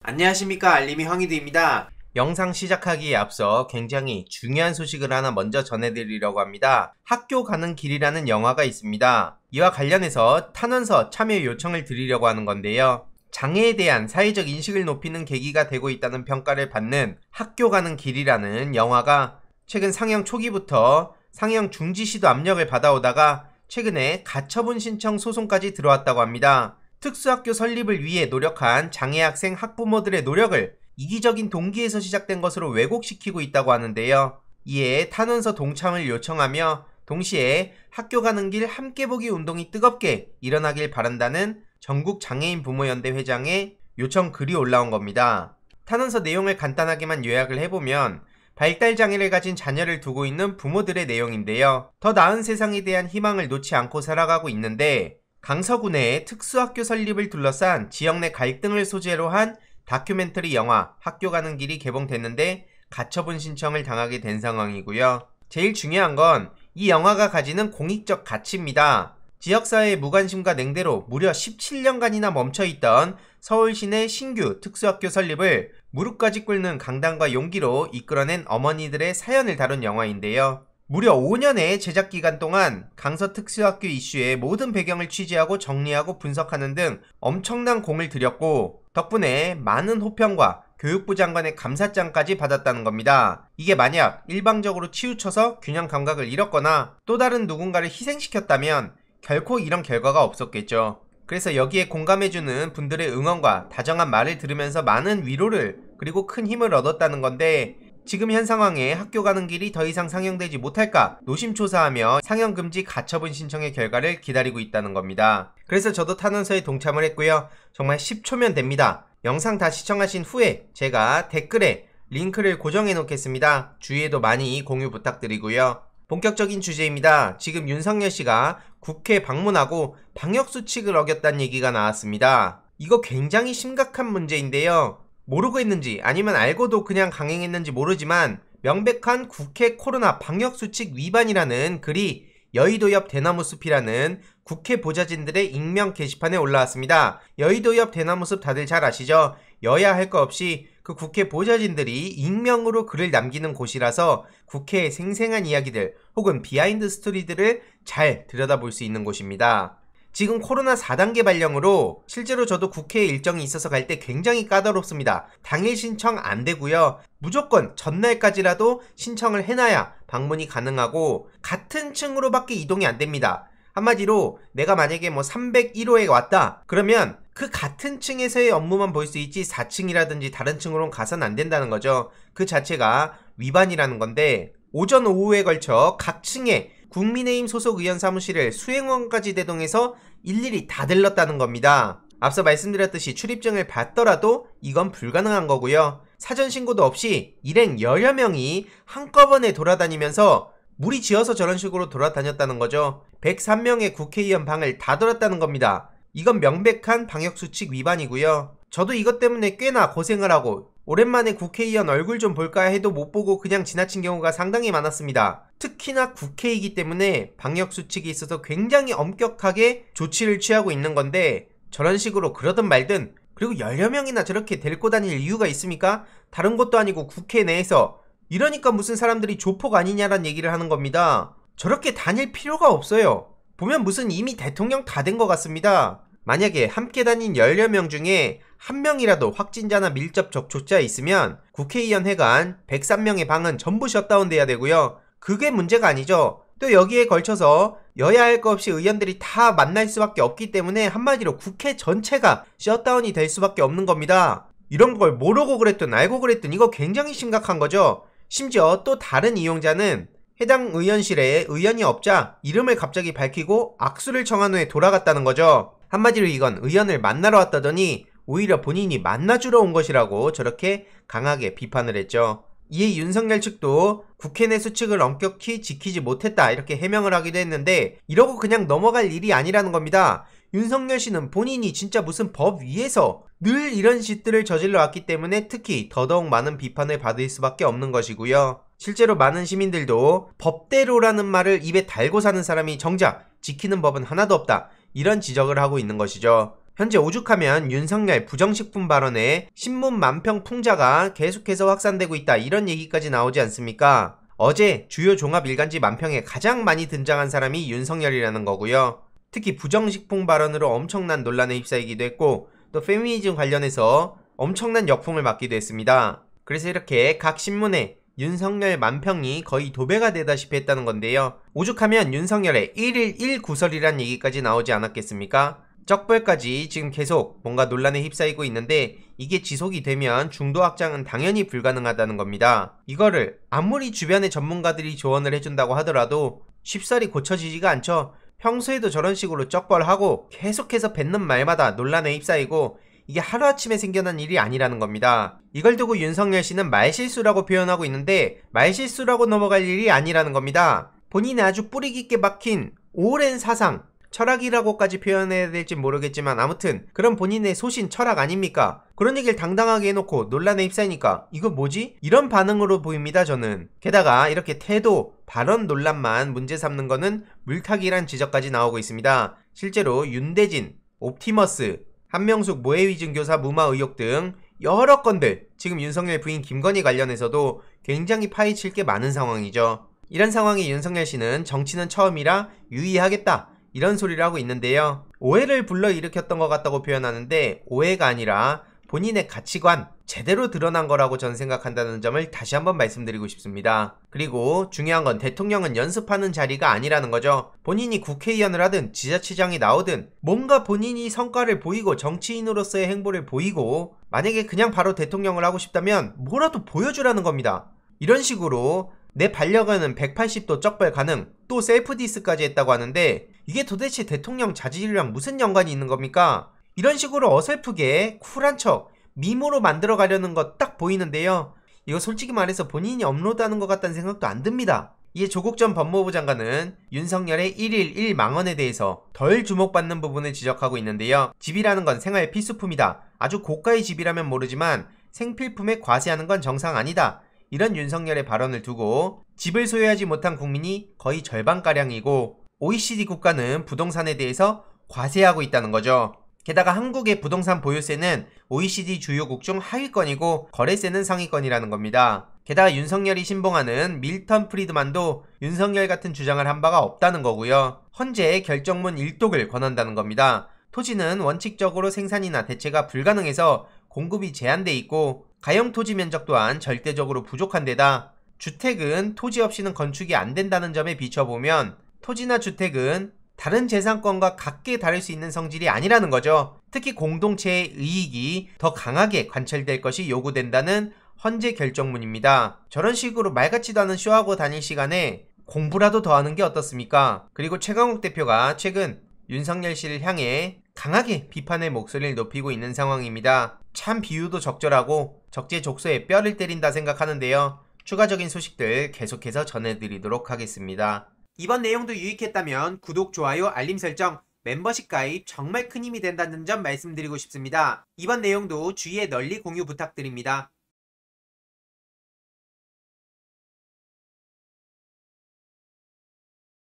안녕하십니까, 알림이 황희두입니다. 영상 시작하기에 앞서 굉장히 중요한 소식을 하나 먼저 전해드리려고 합니다. 학교 가는 길이라는 영화가 있습니다. 이와 관련해서 탄원서 참여 요청을 드리려고 하는 건데요. 장애에 대한 사회적 인식을 높이는 계기가 되고 있다는 평가를 받는 학교 가는 길이라는 영화가 최근 상영 초기부터 상영 중지 시도 압력을 받아오다가 최근에 가처분 신청 소송까지 들어왔다고 합니다. 특수학교 설립을 위해 노력한 장애 학생 학부모들의 노력을 이기적인 동기에서 시작된 것으로 왜곡시키고 있다고 하는데요. 이에 탄원서 동참을 요청하며 동시에 학교 가는 길 함께 보기 운동이 뜨겁게 일어나길 바란다는 전국장애인 부모연대 회장의 요청 글이 올라온 겁니다. 탄원서 내용을 간단하게만 요약을 해보면 발달장애를 가진 자녀를 두고 있는 부모들의 내용인데요. 더 나은 세상에 대한 희망을 놓지 않고 살아가고 있는데 강서구내의 특수학교 설립을 둘러싼 지역 내 갈등을 소재로 한 다큐멘터리 영화 학교 가는 길이 개봉됐는데 가처분 신청을 당하게 된 상황이고요. 제일 중요한 건 이 영화가 가지는 공익적 가치입니다. 지역사회의 무관심과 냉대로 무려 17년간이나 멈춰있던 서울시내 신규 특수학교 설립을 무릎까지 꿇는 강단과 용기로 이끌어낸 어머니들의 사연을 다룬 영화인데요. 무려 5년의 제작 기간 동안 강서 특수학교 이슈의 모든 배경을 취재하고 정리하고 분석하는 등 엄청난 공을 들였고 덕분에 많은 호평과 교육부 장관의 감사장까지 받았다는 겁니다. 이게 만약 일방적으로 치우쳐서 균형 감각을 잃었거나 또 다른 누군가를 희생시켰다면 결코 이런 결과가 없었겠죠. 그래서 여기에 공감해주는 분들의 응원과 다정한 말을 들으면서 많은 위로를 그리고 큰 힘을 얻었다는 건데 지금 현 상황에 학교 가는 길이 더 이상 상영되지 못할까 노심초사하며 상영금지 가처분 신청의 결과를 기다리고 있다는 겁니다. 그래서 저도 탄원서에 동참을 했고요. 정말 10초면 됩니다. 영상 다 시청하신 후에 제가 댓글에 링크를 고정해 놓겠습니다. 주위에도 많이 공유 부탁드리고요. 본격적인 주제입니다. 지금 윤석열 씨가 국회 방문하고 방역수칙을 어겼다는 얘기가 나왔습니다. 이거 굉장히 심각한 문제인데요. 모르고 했는지 아니면 알고도 그냥 강행했는지 모르지만 명백한 국회 코로나 방역수칙 위반이라는 글이 여의도 옆 대나무숲이라는 국회 보좌진들의 익명 게시판에 올라왔습니다. 여의도 옆 대나무숲 다들 잘 아시죠? 여야 할 거 없이 그 국회 보좌진들이 익명으로 글을 남기는 곳이라서 국회의 생생한 이야기들 혹은 비하인드 스토리들을 잘 들여다볼 수 있는 곳입니다. 지금 코로나 4단계 발령으로 실제로 저도 국회에 일정이 있어서 갈 때 굉장히 까다롭습니다. 당일 신청 안 되고요. 무조건 전날까지라도 신청을 해놔야 방문이 가능하고 같은 층으로밖에 이동이 안 됩니다. 한마디로 내가 만약에 301호에 왔다 그러면 그 같은 층에서의 업무만 볼 수 있지 4층이라든지 다른 층으로는 가서는 안 된다는 거죠. 그 자체가 위반이라는 건데 오전 오후에 걸쳐 각 층에 국민의힘 소속 의원 사무실을 수행원까지 대동해서 일일이 다 들렀다는 겁니다. 앞서 말씀드렸듯이 출입증을 받더라도 이건 불가능한 거고요. 사전 신고도 없이 일행 여러 명이 한꺼번에 돌아다니면서 무리지어서 저런 식으로 돌아다녔다는 거죠. 103명의 국회의원 방을 다 돌았다는 겁니다. 이건 명백한 방역수칙 위반이고요. 저도 이것 때문에 꽤나 고생을 하고 오랜만에 국회의원 얼굴 좀 볼까 해도 못 보고 그냥 지나친 경우가 상당히 많았습니다. 특히나 국회이기 때문에 방역수칙이 있어서 굉장히 엄격하게 조치를 취하고 있는 건데 저런 식으로 그러든 말든 그리고 여러 명이나 저렇게 데리고 다닐 이유가 있습니까? 다른 것도 아니고 국회 내에서 이러니까 무슨 사람들이 조폭 아니냐란 얘기를 하는 겁니다. 저렇게 다닐 필요가 없어요. 보면 무슨 이미 대통령 다 된 것 같습니다. 만약에 함께 다닌 10명 중에 한 명이라도 확진자나 밀접 접촉자 있으면 국회의원 회관 103명의 방은 전부 셧다운돼야 되고요. 그게 문제가 아니죠. 또 여기에 걸쳐서 여야 할 거 없이 의원들이 다 만날 수밖에 없기 때문에 한마디로 국회 전체가 셧다운이 될 수밖에 없는 겁니다. 이런 걸 모르고 그랬든 알고 그랬든 이거 굉장히 심각한 거죠. 심지어 또 다른 이용자는 해당 의원실에 의원이 없자 이름을 갑자기 밝히고 악수를 청한 후에 돌아갔다는 거죠. 한마디로 이건 의원을 만나러 왔다더니 오히려 본인이 만나주러 온 것이라고 저렇게 강하게 비판을 했죠. 이에 윤석열 측도 국회 내 수칙을 엄격히 지키지 못했다 이렇게 해명을 하기도 했는데 이러고 그냥 넘어갈 일이 아니라는 겁니다. 윤석열 씨는 본인이 진짜 무슨 법 위에서 늘 이런 짓들을 저질러 왔기 때문에 특히 더더욱 많은 비판을 받을 수밖에 없는 것이고요. 실제로 많은 시민들도 법대로라는 말을 입에 달고 사는 사람이 정작 지키는 법은 하나도 없다 이런 지적을 하고 있는 것이죠. 현재 오죽하면 윤석열 부정식품 발언에 신문 만평 풍자가 계속해서 확산되고 있다 이런 얘기까지 나오지 않습니까? 어제 주요 종합일간지 만평에 가장 많이 등장한 사람이 윤석열이라는 거고요. 특히 부정식품 발언으로 엄청난 논란에 휩싸이기도 했고 또 페미니즘 관련해서 엄청난 역풍을 맞기도 했습니다. 그래서 이렇게 각 신문에 윤석열 만평이 거의 도배가 되다시피 했다는 건데요. 오죽하면 윤석열의 1일 1구설이란 얘기까지 나오지 않았겠습니까? 적벌까지 지금 계속 뭔가 논란에 휩싸이고 있는데 이게 지속이 되면 중도 확장은 당연히 불가능하다는 겁니다. 이거를 아무리 주변의 전문가들이 조언을 해준다고 하더라도 쉽사리 고쳐지지가 않죠. 평소에도 저런 식으로 적벌하고 계속해서 뱉는 말마다 논란에 휩싸이고 이게 하루아침에 생겨난 일이 아니라는 겁니다. 이걸 두고 윤석열 씨는 말실수라고 표현하고 있는데 말실수라고 넘어갈 일이 아니라는 겁니다. 본인의 아주 뿌리 깊게 박힌 오랜 사상, 철학이라고까지 표현해야 될지 모르겠지만 아무튼 그런 본인의 소신, 철학 아닙니까? 그런 얘기를 당당하게 해놓고 논란에 휩싸이니까 이거 뭐지? 이런 반응으로 보입니다 저는. 게다가 이렇게 태도, 발언 논란만 문제 삼는 거는 물타기란 지적까지 나오고 있습니다. 실제로 윤대진, 옵티머스, 한명숙 모해위증 교사 무마 의혹 등 여러 건들 지금 윤석열 부인 김건희 관련해서도 굉장히 파헤칠 게 많은 상황이죠. 이런 상황에 윤석열 씨는 정치는 처음이라 유의하겠다 이런 소리를 하고 있는데요. 오해를 불러일으켰던 것 같다고 표현하는데 오해가 아니라 본인의 가치관 제대로 드러난 거라고 저는 생각한다는 점을 다시 한번 말씀드리고 싶습니다. 그리고 중요한 건 대통령은 연습하는 자리가 아니라는 거죠. 본인이 국회의원을 하든 지자체장이 나오든 뭔가 본인이 성과를 보이고 정치인으로서의 행보를 보이고 만약에 그냥 바로 대통령을 하고 싶다면 뭐라도 보여주라는 겁니다. 이런 식으로 내 반려견은 180도 적발 가능, 또 셀프 디스까지 했다고 하는데 이게 도대체 대통령 자질이랑 무슨 연관이 있는 겁니까? 이런 식으로 어설프게 쿨한 척 미모로 만들어 가려는 거 딱 보이는데요. 이거 솔직히 말해서 본인이 업로드하는 것 같다는 생각도 안 듭니다. 이에 조국 전 법무부 장관은 윤석열의 1일 1망언에 대해서 덜 주목받는 부분을 지적하고 있는데요. 집이라는 건 생활 필수품이다. 아주 고가의 집이라면 모르지만 생필품에 과세하는 건 정상 아니다. 이런 윤석열의 발언을 두고 집을 소유하지 못한 국민이 거의 절반가량이고 OECD 국가는 부동산에 대해서 과세하고 있다는 거죠. 게다가 한국의 부동산 보유세는 OECD 주요국 중 하위권이고 거래세는 상위권이라는 겁니다. 게다가 윤석열이 신봉하는 밀턴 프리드만도 윤석열 같은 주장을 한 바가 없다는 거고요. 헌재 결정문 일독을 권한다는 겁니다. 토지는 원칙적으로 생산이나 대체가 불가능해서 공급이 제한돼 있고 가용 토지 면적 또한 절대적으로 부족한 데다 주택은 토지 없이는 건축이 안 된다는 점에 비춰보면 토지나 주택은 다른 재산권과 같게 다를 수 있는 성질이 아니라는 거죠. 특히 공동체의 이익이 더 강하게 관철될 것이 요구된다는 헌재 결정문입니다. 저런 식으로 말 같지도 않은 쇼하고 다닐 시간에 공부라도 더 하는 게 어떻습니까? 그리고 최강욱 대표가 최근 윤석열 씨를 향해 강하게 비판의 목소리를 높이고 있는 상황입니다. 참 비유도 적절하고 적재적소에 뼈를 때린다 생각하는데요. 추가적인 소식들 계속해서 전해드리도록 하겠습니다. 이번 내용도 유익했다면 구독, 좋아요, 알림 설정, 멤버십 가입 정말 큰 힘이 된다는 점 말씀드리고 싶습니다. 이번 내용도 주위에 널리 공유 부탁드립니다.